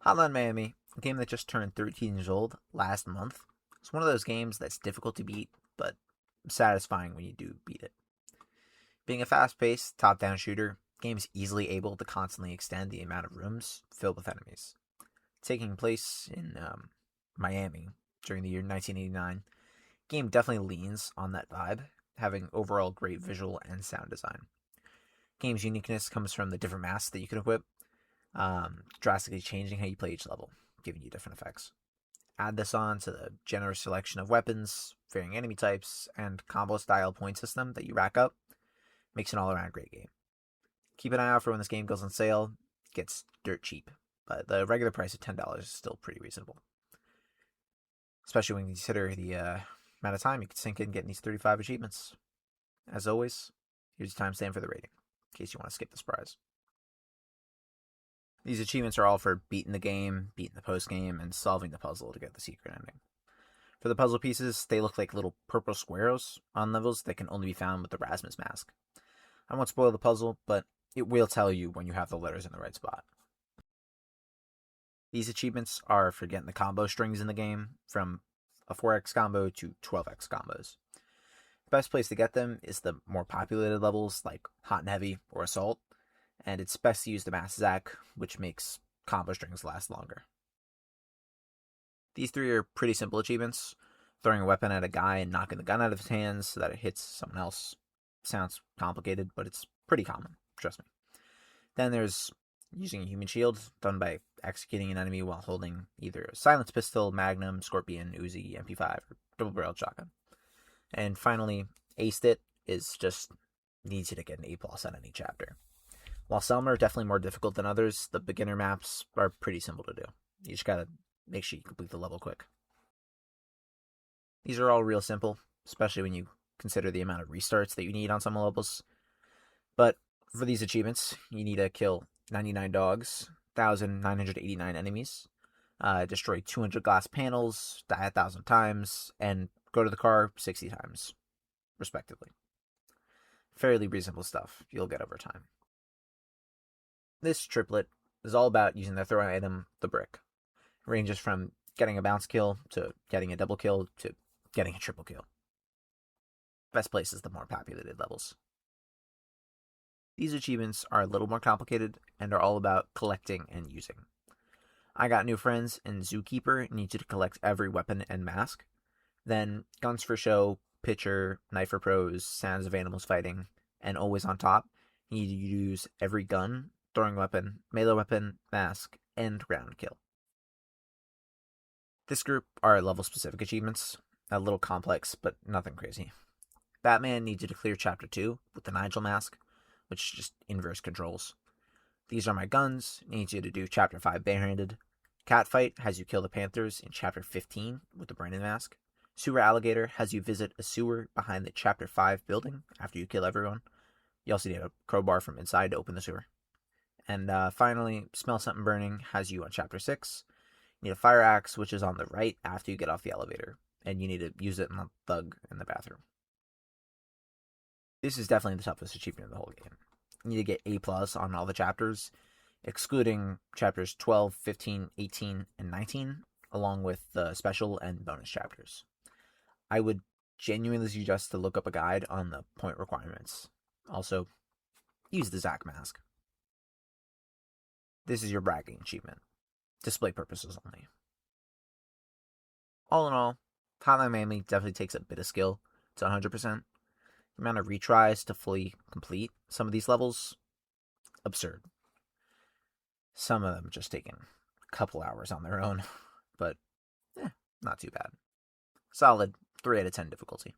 Hotline Miami, a game that just turned 13 years old last month, is one of those games that's difficult to beat, but satisfying when you do beat it. Being a fast-paced, top-down shooter, the game is easily able to constantly extend the amount of rooms filled with enemies. Taking place in Miami during the year 1989, the game definitely leans on that vibe, having overall great visual and sound design. The game's uniqueness comes from the different masks that you can equip, drastically changing how you play each level, giving you different effects. Add this on to the generous selection of weapons, varying enemy types, and combo-style point system that you rack up, makes an all-around great game. Keep an eye out for when this game goes on sale. It gets dirt cheap, but the regular price of $10 is still pretty reasonable. Especially when you consider the amount of time you could sink in getting these 35 achievements. As always, here's the timestamp for the rating, in case you want to skip the surprise. These achievements are all for beating the game, beating the post-game, and solving the puzzle to get the secret ending. For the puzzle pieces, they look like little purple squares on levels that can only be found with the Rasmus mask. I won't spoil the puzzle, but it will tell you when you have the letters in the right spot. These achievements are for getting the combo strings in the game, from a 4x combo to 12x combos. The best place to get them is the more populated levels like Hot and Heavy or Assault, and it's best to use the Mass Zac, which makes combo strings last longer. These three are pretty simple achievements. Throwing a weapon at a guy and knocking the gun out of his hands so that it hits someone else sounds complicated, but it's pretty common, trust me. Then there's using a human shield, done by executing an enemy while holding either a silenced pistol, magnum, scorpion, Uzi, MP5, or double-barreled shotgun. And finally, Aced It is just needs you to get an A+ on any chapter. While some are definitely more difficult than others, the beginner maps are pretty simple to do. You just gotta make sure you complete the level quick. These are all real simple, especially when you consider the amount of restarts that you need on some levels. But for these achievements, you need to kill 99 dogs, 1,989 enemies, destroy 200 glass panels, die 1,000 times, and go to the car 60 times, respectively. Fairly reasonable stuff you'll get over time. This triplet is all about using the throwing item, the brick. It ranges from getting a bounce kill, to getting a double kill, to getting a triple kill. Best place is the more populated levels. These achievements are a little more complicated and are all about collecting and using. I Got New Friends and Zookeeper need you to collect every weapon and mask. Then Guns for Show, Pitcher, Knife for Pros, Sounds of Animals Fighting, and Always on Top need you to use every gun, throwing weapon, melee weapon, mask, and round kill. This group are level-specific achievements, a little complex, but nothing crazy. Batman needs you to clear Chapter 2 with the Nigel mask, which is just inverse controls. These Are My Guns needs you to do Chapter 5 barehanded. Catfight has you kill the Panthers in Chapter 15 with the Brandon mask. Sewer Alligator has you visit a sewer behind the Chapter 5 building after you kill everyone. You also need a crowbar from inside to open the sewer. And finally, Smell Something Burning has you on Chapter 6. You need a fire axe, which is on the right after you get off the elevator, and you need to use it on the thug in the bathroom. This is definitely the toughest achievement of the whole game. You need to get A+ on all the chapters, excluding chapters 12, 15, 18, and 19, along with the special and bonus chapters. I would genuinely suggest to look up a guide on the point requirements. Also, use the Zac mask. This is your bragging achievement. Display purposes only. All in all, Hotline Miami definitely takes a bit of skill to 100%. The amount of retries to fully complete some of these levels, absurd. Some of them just taking a couple hours on their own, but not too bad. Solid 3 out of 10 difficulty.